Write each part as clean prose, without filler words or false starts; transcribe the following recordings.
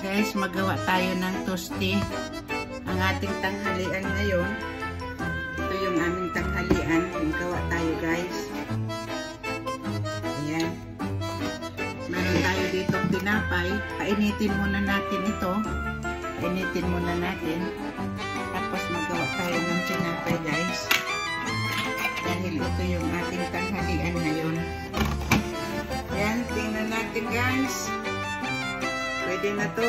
Guys, magawa tayo ng toasty. Ang ating tanghalian ngayon. Ito yung aming tanghalian. Magawa tayo, guys. Ayan. Meron tayo dito tinapay. Painitin muna natin ito. Painitin muna natin. Tapos magawa tayo ng tinapay, guys. Dahil ito yung ating tanghalian ngayon. Ayan, tingnan natin, guys. Pwede na to.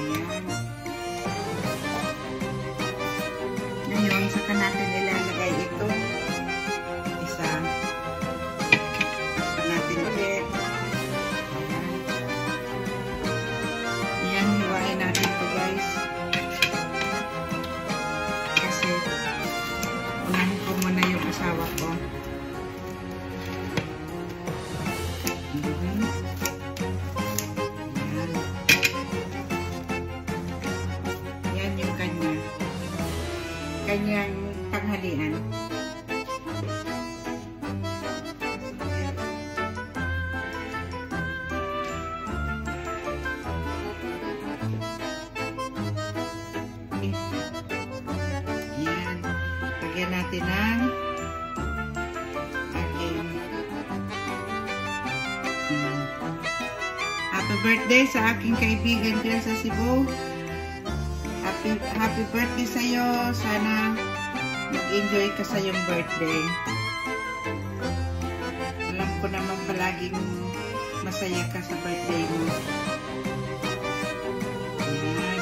Ayan. Ngayon, saka natin ilalagay ito. Isa. Saka natin ulit. Ayan, hiwain natin ito, guys. Kasi, unahin ko muna yung asawa ko. Kanyang tanghalian. Yan. Lagyan natin ng aking happy birthday sa aking kaibigan dyan sa Cebu. Happy birthday sa'yo. Sana mag-enjoy ka sa iyong birthday. Alam ko naman palaging masaya ka sa birthday mo. Ayan.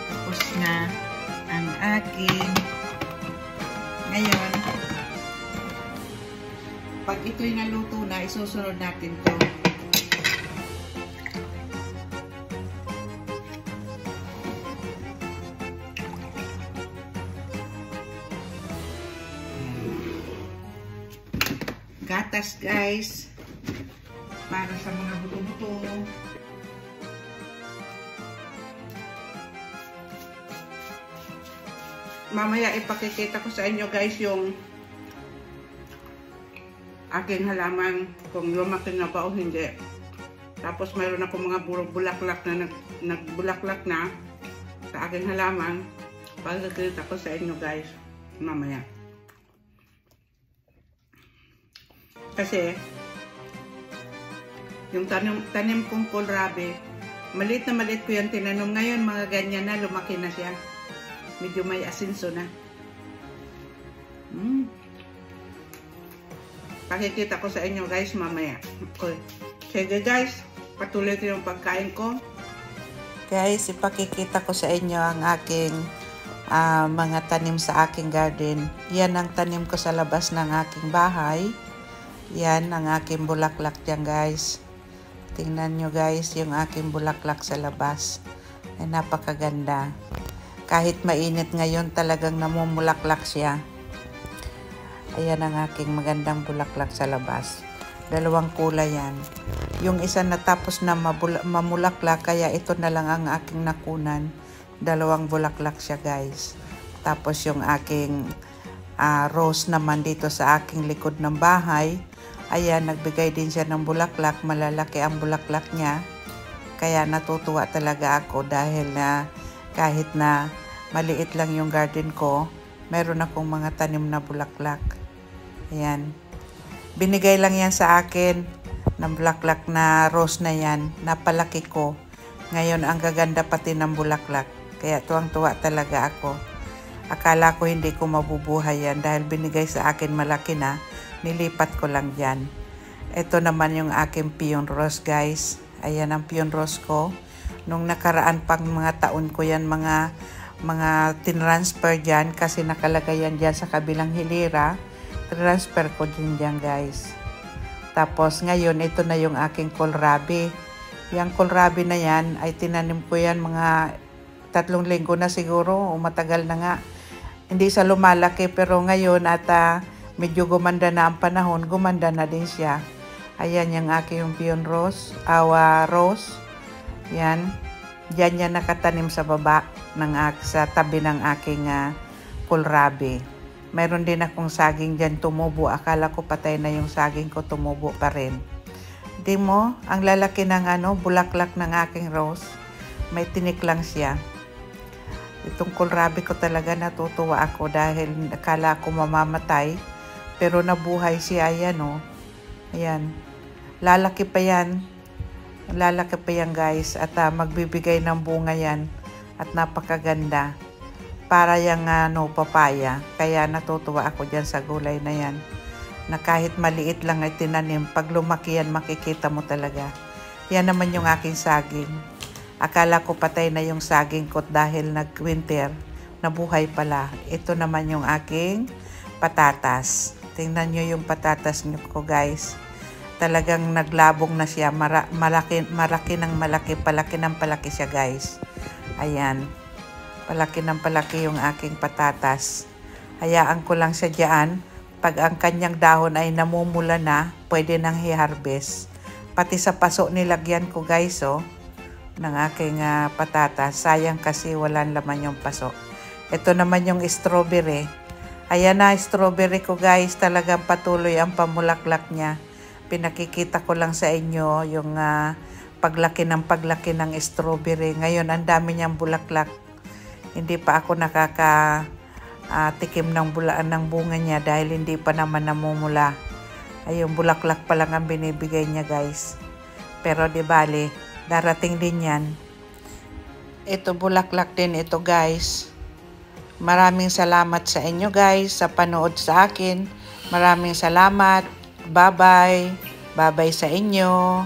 Tapos na ang aking ngayon. Pag ito'y naluto na, isusunod natin to. Gatas, guys. Para sa mga buto-buto. Mamaya ipakikita ko sa inyo, guys, yung aking halaman kung lumaki na ba o hindi. Tapos mayroon ako mga bulaklak na nagbulaklak na sa aking halaman. Pagkakita ko sa inyo, guys, mamaya. Kasi yung tanim kong kohlrabi, maliit na maliit ko yan tinanom. Ngayon mga ganyan na, lumaki na siya. Medyo may asinso na. Pakikita ko sa inyo, guys, mamaya. Okay. Sige, guys, patuloy ko yung pagkain ko. Guys, ipakikita ko sa inyo ang aking mga tanim sa aking garden. Yan ang tanim ko sa labas ng aking bahay. Yan ang aking bulaklak dyan, guys. Tingnan nyo, guys, yung aking bulaklak sa labas. Ay, napakaganda. Kahit mainit ngayon, talagang namumulaklak siya. Ayan ang aking magandang bulaklak sa labas. Dalawang kulay yan. Yung isa natapos na mamulaklak, kaya ito na lang ang aking nakunan. Dalawang bulaklak siya, guys. Tapos yung aking rose naman dito sa aking likod ng bahay. Ayan, nagbigay din siya ng bulaklak. Malalaki ang bulaklak niya. Kaya natutuwa talaga ako dahil na kahit na maliit lang yung garden ko, meron akong mga tanim na bulaklak. Ayan. Binigay lang yan sa akin ng bulaklak na rose na yan. Napalaki ko. Ngayon, ang gaganda pati ng bulaklak. Kaya tuwang-tuwa talaga ako. Akala ko hindi ko mabubuhay yan dahil binigay sa akin malaki na. Nilipat ko lang dyan. Ito naman yung aking pion rose, guys. Ayan ang pion rose ko. Nung nakaraan pang mga taon ko yan, mga tinransfer dyan kasi nakalagay yan dyan sa kabilang hilira. Transfer ko din dyan, guys. Tapos ngayon, ito na yung aking kohlrabi. Yung kohlrabi na yan, ay tinanim ko yan mga 3 linggo na siguro, o matagal na nga. Hindi sa lumalaki, pero ngayon at medyo gumanda na ang panahon, gumanda na din siya. Ayan yung aking pion rose, awa rose. Yan. Diyan yan nakatanim sa baba, sa tabi ng aking kohlrabi. Mayroon din akong saging dyan tumubo. Akala ko patay na yung saging ko, tumubo pa rin. Di mo, ang lalaki ng bulaklak ng aking rose. May tinik lang siya. Itong kohlrabi ko talaga natutuwa ako dahil akala ko mamamatay. Pero nabuhay siya, ayan o. Ayan. Lalaki pa yan. Lalaki pa yan guys. At magbibigay ng bunga yan. At napakaganda. Para yung papaya. Kaya natutuwa ako dyan sa gulay na yan. Na kahit maliit lang ay tinanim. Pag lumaki yan, makikita mo talaga. Yan naman yung aking saging. Akala ko patay na yung saging ko dahil nag-winter. Nabuhay pala. Ito naman yung aking patatas. Tingnan nyo yung patatas nyo ko guys. Talagang naglabong na siya. Malaki ng malaki. Palaki ng palaki siya guys. Ayan. Palaki ng palaki yung aking patatas. Hayaan ko lang siya dyan. Pag ang kanyang dahon ay namumula na, pwede nang i-harvest. Pati sa paso nilagyan ko guys ng aking patatas. Sayang kasi walang laman yung paso. Ito naman yung strawberry. Ayan na, strawberry ko guys. Talagang patuloy ang pamulaklak niya. Pinakikita ko lang sa inyo yung paglaki ng strawberry. Ngayon, ang dami niyang bulaklak. Hindi pa ako tikim ng bunga niya dahil hindi pa naman namumula. Ayun, bulaklak pa lang ang binibigay niya guys. Pero di bali, darating din yan. Ito bulaklak din ito guys. Maraming salamat sa inyo guys sa panood sa akin. Maraming salamat. Bye-bye. Bye-bye sa inyo.